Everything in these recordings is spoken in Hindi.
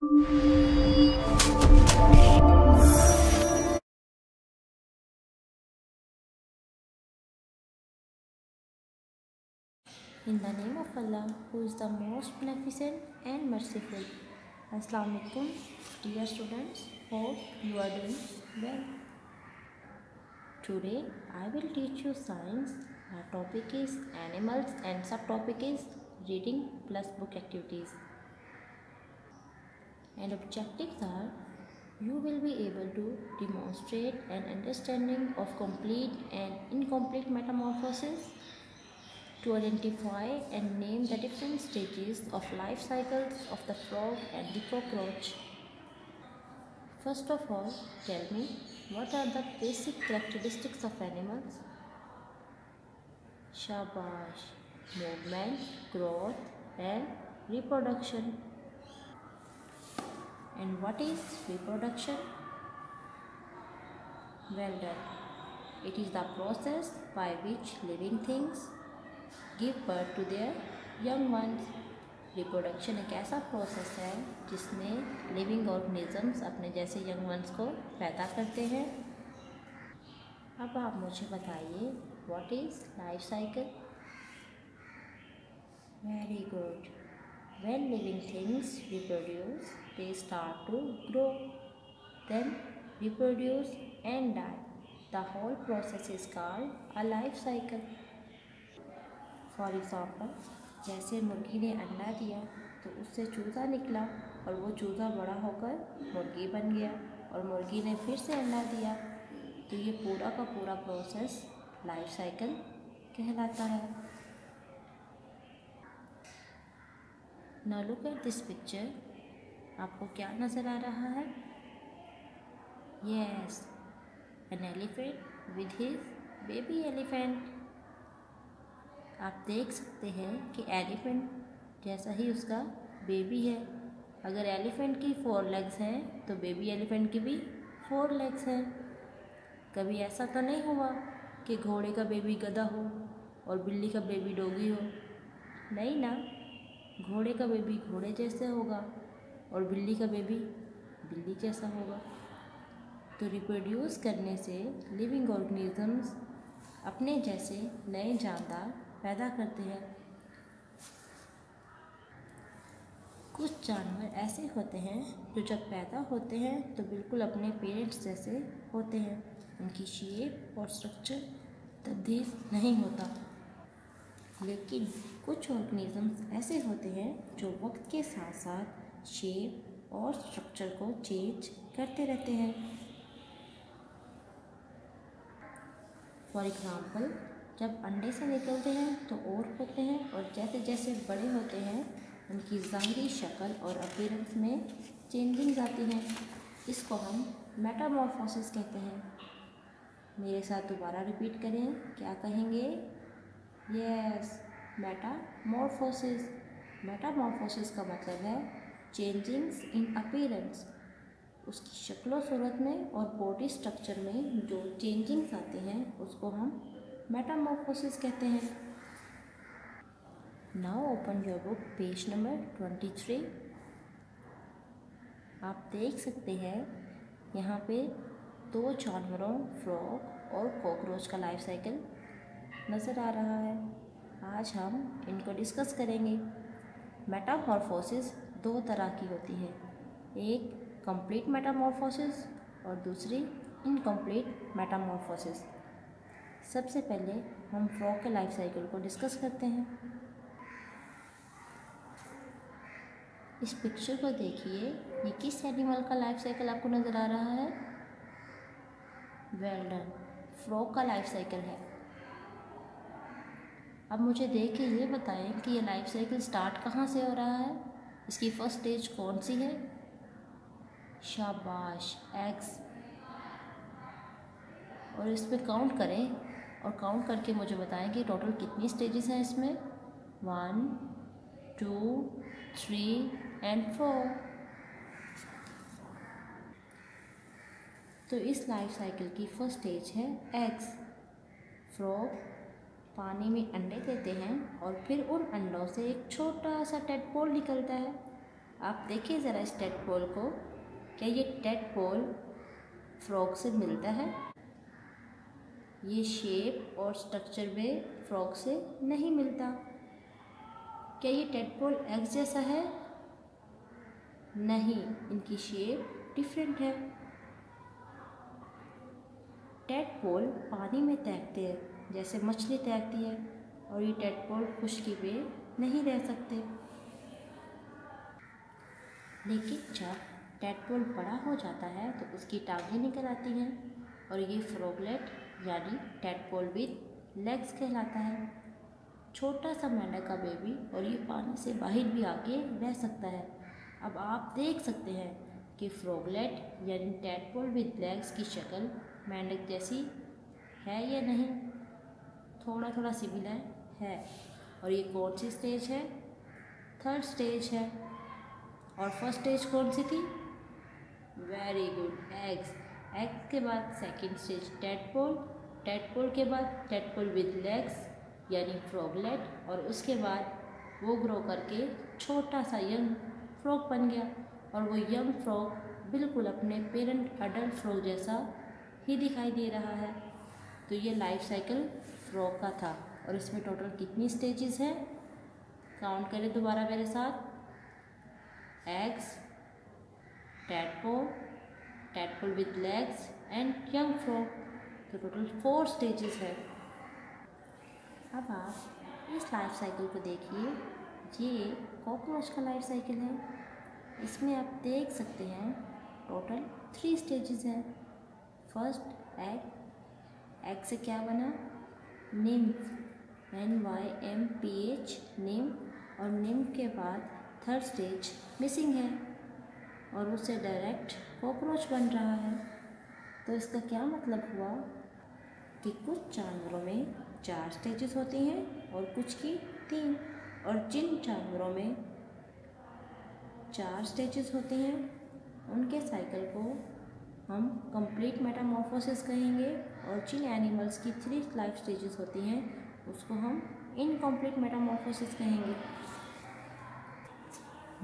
In the name of Allah, who is the most beneficent and merciful. Assalamu alaikum, dear students. Hope you are doing well. Today I will teach you science. Our topic is animals and subtopic is reading plus book activities. And objectives are: you will be able to demonstrate an understanding of complete and incomplete metamorphosis, to identify and name the different stages of life cycles of the frog and the cockroach. First of all, tell me, what are the basic characteristics of animals? Shabash. Movement, growth and reproduction. And what is reproduction? Well done. It is the process by which living things give birth to their young ones. Reproduction एक ऐसा प्रोसेस है जिसमें लिविंग ऑर्गेनिजम्स अपने जैसे यंग वंस को पैदा करते हैं। अब आप मुझे बताइए, what is life cycle? Very good. When living things reproduce they start to grow, then reproduce and die. The whole process is called a life cycle. For example, जैसे मुर्गी ने अंडा दिया तो उससे चूज़ा निकला और वो चूज़ा बड़ा होकर मुर्गी बन गया, और मुर्गी ने फिर से अंडा दिया, तो ये पूरा का पूरा प्रोसेस लाइफ साइकिल कहलाता है। Now look at this picture. आपको क्या नज़र आ रहा है? Yes, an elephant with his baby elephant. आप देख सकते हैं कि एलिफेंट जैसा ही उसका बेबी है। अगर एलिफेंट की 4 लेग्स हैं तो बेबी एलिफेंट की भी 4 लेग्स हैं। कभी ऐसा तो नहीं हुआ कि घोड़े का बेबी गधा हो और बिल्ली का बेबी डॉगी हो? नहीं ना, घोड़े का बेबी घोड़े जैसे होगा और बिल्ली का बेबी बिल्ली जैसा होगा। तो रिप्रोड्यूस करने से लिविंग ऑर्गेनिजम्स अपने जैसे नए जानदार पैदा करते हैं। कुछ जानवर ऐसे होते हैं जो जब पैदा होते हैं तो बिल्कुल अपने पेरेंट्स जैसे होते हैं, उनकी शेप और स्ट्रक्चर तब्दील नहीं होता। लेकिन कुछ ऑर्गेनिजम्स ऐसे होते हैं जो वक्त के साथ साथ शेप और स्ट्रक्चर को चेंज करते रहते हैं। फॉर एग्ज़ाम्पल, जब अंडे से निकलते हैं तो और होते हैं, और जैसे जैसे बड़े होते हैं उनकी ज़ाहिरी शक्ल और अपीयरेंस में चेंजिंग्स आती हैं। इसको हम मेटामॉर्फोसिस कहते हैं। मेरे साथ दोबारा रिपीट करें, क्या कहेंगे? Yes, Metamorphosis. मेटामॉर्फोसिस का मतलब है चेंजिंग्स इन अपीयरेंस। उसकी शक्ल सूरत में और बॉडी स्ट्रक्चर में जो चेंजिंग्स आते हैं उसको हम मेटामॉर्फोसिस कहते हैं। Now open your book, page number 23। आप देख सकते हैं यहाँ पे 2 जानवरों, फ्रॉग और कॉकरोच का लाइफ साइकिल नज़र आ रहा है। आज हम इनको डिस्कस करेंगे। मेटामॉर्फोसिस 2 तरह की होती है, एक कंप्लीट मेटामॉर्फोसिस और दूसरी इनकम्प्लीट मेटामॉर्फोसिस। सबसे पहले हम फ्रॉग के लाइफ साइकिल को डिस्कस करते हैं। इस पिक्चर को देखिए, ये किस एनिमल का लाइफ साइकिल आपको नज़र आ रहा है? वेल डन, फ्रॉग का लाइफ साइकिल है। अब मुझे देख के ये बताएं कि ये लाइफ साइकिल स्टार्ट कहाँ से हो रहा है, इसकी फर्स्ट स्टेज कौन सी है? शाबाश, एग्स। और इस पर काउंट करें और काउंट करके मुझे बताएं कि टोटल कितनी स्टेजेस हैं इसमें। 1, 2, 3 एंड 4। तो इस लाइफ साइकिल की फर्स्ट स्टेज है एग्स। फ्रॉग पानी में अंडे देते हैं और फिर उन अंडों से एक छोटा सा टेडपोल निकलता है। आप देखिए ज़रा इस टेडपोल को, क्या ये टेडपोल फ्रॉग से मिलता है? ये शेप और स्ट्रक्चर में फ्रॉग से नहीं मिलता। क्या ये टेडपोल एग्स जैसा है? नहीं, इनकी शेप डिफरेंट है। टेडपोल पानी में तैरते हैं जैसे मछली तैरती है, और ये टेडपोल खुश्की में नहीं रह सकते। लेकिन जब टेडपोल बड़ा हो जाता है तो उसकी टांगें निकल आती हैं, और ये फ्रॉगलेट यानी टेडपोल विद लेग्स कहलाता है। छोटा सा मेंढक का बेबी, और ये पानी से बाहर भी आके रह सकता है। अब आप देख सकते हैं कि फ्रॉगलेट यानी टेडपोल विद लेग्स की शक्ल मेंढक जैसी है या नहीं। थोड़ा थोड़ा सिमिलर है। और ये कौन सी स्टेज है? थर्ड स्टेज है। और फर्स्ट स्टेज कौन सी थी? Very good, eggs. एग्स के बाद सेकंड स्टेज टेडपोल, टेडपोल के बाद टेडपोल विद लेग्स यानी फ्रॉगलेट, और उसके बाद वो ग्रो करके छोटा सा यंग फ्रॉग बन गया। और वो यंग फ्रॉग बिल्कुल अपने पेरेंट अडल्ट फ्रॉग जैसा ही दिखाई दे रहा है। तो ये लाइफ साइकिल फ्रॉग का था। और इसमें टोटल कितनी स्टेजेस हैं? काउंट करें दोबारा मेरे साथ। Eggs, tadpole, tadpole with legs and young frog. तो टोटल 4 स्टेजेस है। अब आप इस लाइफ साइकिल को देखिए। ये कॉकरोच का लाइफ साइकिल है। इसमें आप देख सकते हैं टोटल 3 स्टेजेस हैं। फर्स्ट एग, एग से क्या बना? Nymph, NYMPH, nymph. और निम्फ के बाद थर्ड स्टेज मिसिंग है, और उससे डायरेक्ट कॉकरोच बन रहा है। तो इसका क्या मतलब हुआ कि कुछ जानवरों में 4 स्टेजेस होती हैं और कुछ की 3। और जिन जानवरों में 4 स्टेजेस होते हैं उनके साइकिल को हम कंप्लीट मेटामॉर्फोसिस कहेंगे, और जिन एनिमल्स की 3 लाइफ स्टेजेस होती हैं उसको हम इनकम्प्लीट मेटामॉर्फोसिस कहेंगे।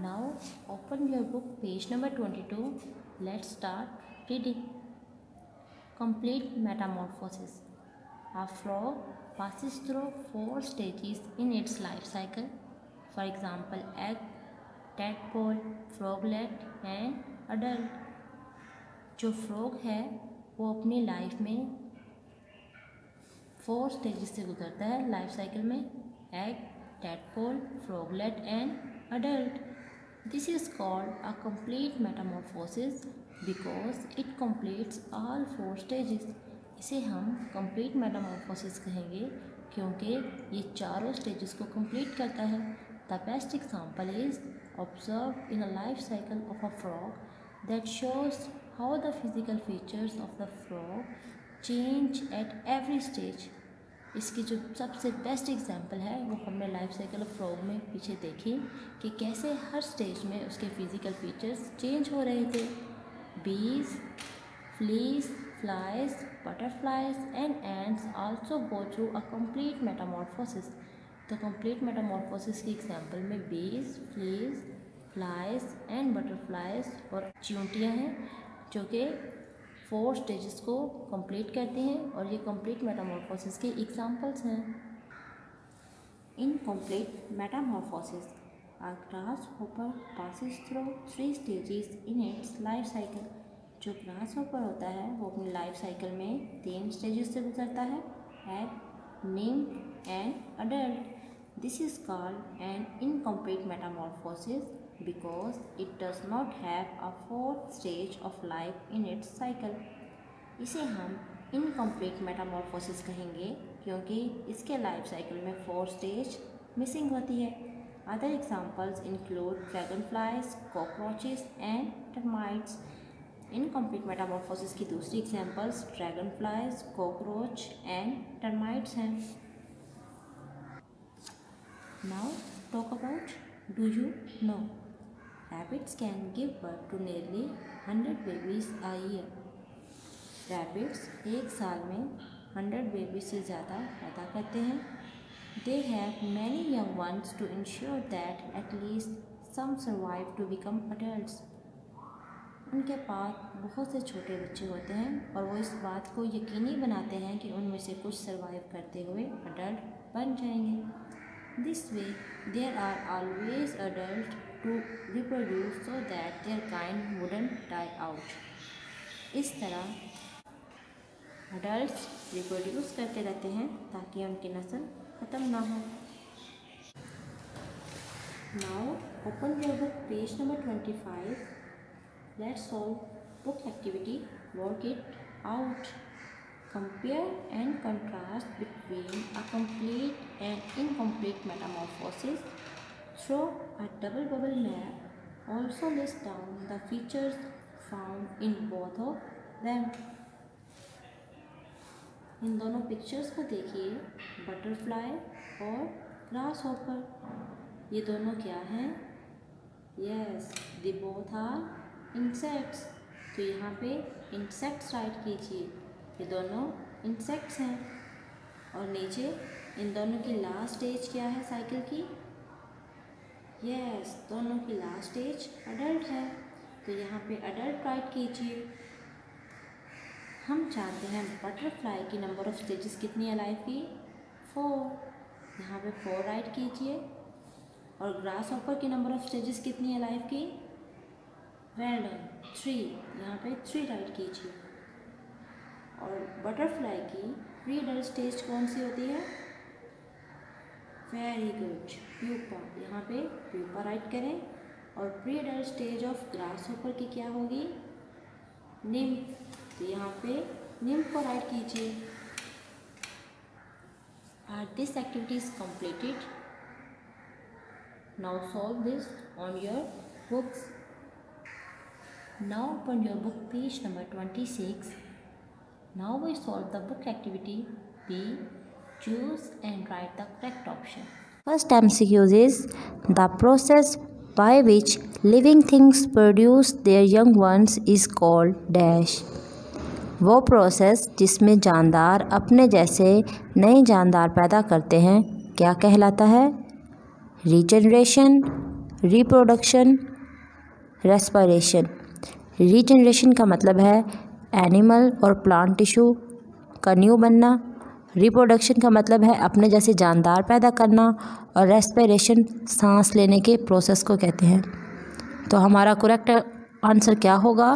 Now open your book page number 22. Let's start reading. Complete Metamorphosis. A frog passes through 4 stages in its life cycle. For example, egg, tadpole, froglet and adult. जो फ्रॉग है वो अपनी लाइफ में 4 स्टेजेस से गुजरता है लाइफ साइकिल में: egg, tadpole, froglet and adult. This is called a complete metamorphosis because it completes all 4 stages. इसे हम कंप्लीट मेटामॉर्फोसिस कहेंगे क्योंकि ये चारों स्टेजेस को कंप्लीट करता है। The best example is observe in a life cycle of a frog that shows how the physical features of the frog change at every stage. इसकी जो सबसे बेस्ट एग्जाम्पल है वो हमने लाइफ साइकिल ऑफ फ्रॉग में पीछे देखी कि कैसे हर स्टेज में उसके फिजिकल फीचर्स चेंज हो रहे थे. बीज, fleas, flies, butterflies and ants also go through a complete metamorphosis. तो complete metamorphosis की एग्जाम्पल में bees, fleas, flies and butterflies और चींटियाँ हैं जो कि 4 स्टेजेस को कंप्लीट करती हैं, और ये कंप्लीट मेटामॉर्फोसिस के एग्जाम्पल्स हैं. Incomplete Metamorphosis. A grasshopper passes through 3 stages in its life cycle. जो ग्रासहॉपर होता है वो अपनी लाइफ साइकिल में 3 स्टेजेस से गुजरता है: egg, nymph and adult. This is called an incomplete metamorphosis because it does not have a 4th stage of life in its cycle. इसे हम इनकम्प्लीट मेटामॉर्फोसिस कहेंगे क्योंकि इसके लाइफ साइकिल में 4 स्टेज मिसिंग होती है. Other examples include dragonflies, cockroaches and termites. Incomplete metamorphosis की दूसरी examples dragonflies, cockroach and termites हैं. Now talk about do you know. Rabbits can give birth to nearly 100 babies a year. Rabbits एक साल में 100 बेबी से ज़्यादा पैदा करते हैं. They have many young ones to ensure that at least some survive to become adults. उनके पास बहुत से छोटे बच्चे होते हैं और वो इस बात को यकीनी बनाते हैं कि उनमें से कुछ सर्वाइव करते हुए अडल्ट बन जाएंगे। This way there are always adult to reproduce so that there kind wouldn't die out. इस तरह अडल्ट्स रिप्रोड्यूस करते रहते हैं ताकि उनकी नस्ल ख़त्म ना हो। Now open your book page number 25. Let's solve book activity. Work it out. Compare and contrast between a complete and incomplete metamorphosis. Throw a double bubble map. Also list down the features found in both of them. इन दोनों पिक्चर्स को देखिए, बटरफ्लाई और ग्रास हॉपर। ये दोनों क्या हैं? Yes, they both are insects. तो यहाँ पे इंसेक्ट्स राइट कीजिए, ये दोनों इंसेक्ट्स हैं। और नीचे इन दोनों की लास्ट स्टेज क्या है साइकिल की? यस, दोनों की लास्ट स्टेज अडल्ट है, तो यहाँ पे अडल्ट राइट कीजिए। हम चाहते हैं बटरफ्लाई की नंबर ऑफ स्टेजेस कितनी है लाइफ की? 4, यहाँ पे 4 राइट कीजिए। और ग्रास हॉपर की नंबर ऑफ स्टेजेस कितनी है लाइफ की? वेल डन, 3, यहाँ पे 3 राइट कीजिए। और बटरफ्लाई की प्री अडल्ट स्टेज कौन सी होती है? Very good, pupa. यहाँ पे प्यूपा राइट करें। और pre adult stage of grass hopper की क्या होगी? निम्फ। तो यहाँ पे निम्फ को राइट कीजिए। This activity is completed. Now solve this on your books. Now open your book page number 26. Now we solve the book activity B. Choose and write the correct option. First MCQ is the process by which living things produce their young ones is called dash. वो प्रोसेस जिसमें जानदार अपने जैसे नए जानदार पैदा करते हैं क्या कहलाता है? Regeneration, reproduction, respiration. रीजनरेशन का मतलब है एनिमल और प्लांट टिश्यू का न्यू बनना। रिप्रोडक्शन का मतलब है अपने जैसे जानदार पैदा करना। और रेस्पिरेशन सांस लेने के प्रोसेस को कहते हैं। तो हमारा करेक्ट आंसर क्या होगा?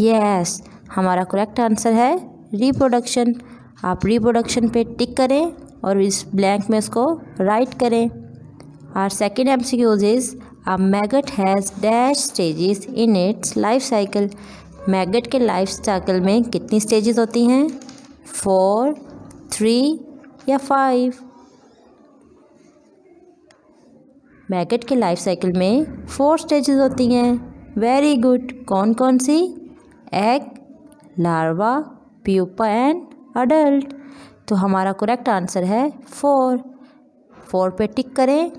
यस, हमारा करेक्ट आंसर है रिप्रोडक्शन। आप रिप्रोडक्शन पे टिक करें और इस ब्लैंक में इसको राइट करें। Our second MCQ is a maggot has dash stages in its life cycle. Maggot के लाइफ साइकिल में कितनी स्टेजेस होती हैं? 4, 3 या 5? मैगट के लाइफ साइकिल में 4 स्टेजेस होती हैं। Very good. कौन कौन सी? Egg, larva, pupa and adult. तो हमारा करेक्ट आंसर है 4 पे टिक करें।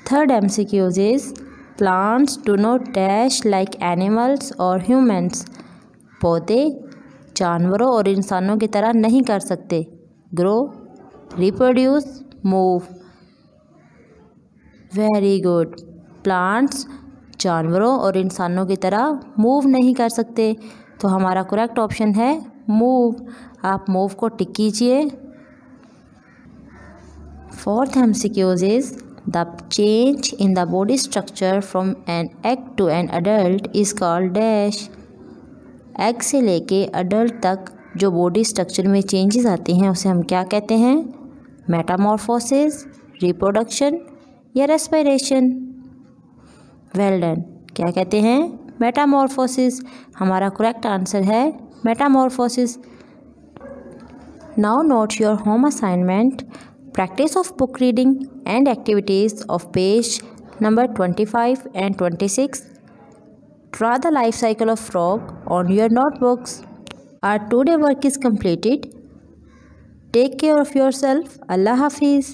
Third MCQ is plants do not dash like animals और ह्यूमन्स। पौधे जानवरों और इंसानों की तरह नहीं कर सकते। Grow, reproduce, move. Very good. Plants जानवरों और इंसानों की तरह मूव नहीं कर सकते, तो हमारा करेक्ट ऑप्शन है मूव। आप मूव को टिक कीजिए। Fourth MCQ is the change in the body structure from an egg to an adult is called dash. Egg से लेके अडल्ट तक जो बॉडी स्ट्रक्चर में चेंजेस आती हैं उसे हम क्या कहते हैं? मेटामॉर्फोसिस, रिप्रोडक्शन या रेस्पिरेशन? Well done. क्या कहते हैं? मेटामॉर्फोसिस। हमारा करेक्ट आंसर है Metamorphosis. Now not your home assignment. Practice of book reading and activities of page number 25 and 26. Draw the life cycle of frog on your notebooks. Our today work is completed. Take care of yourself. Allah Hafiz.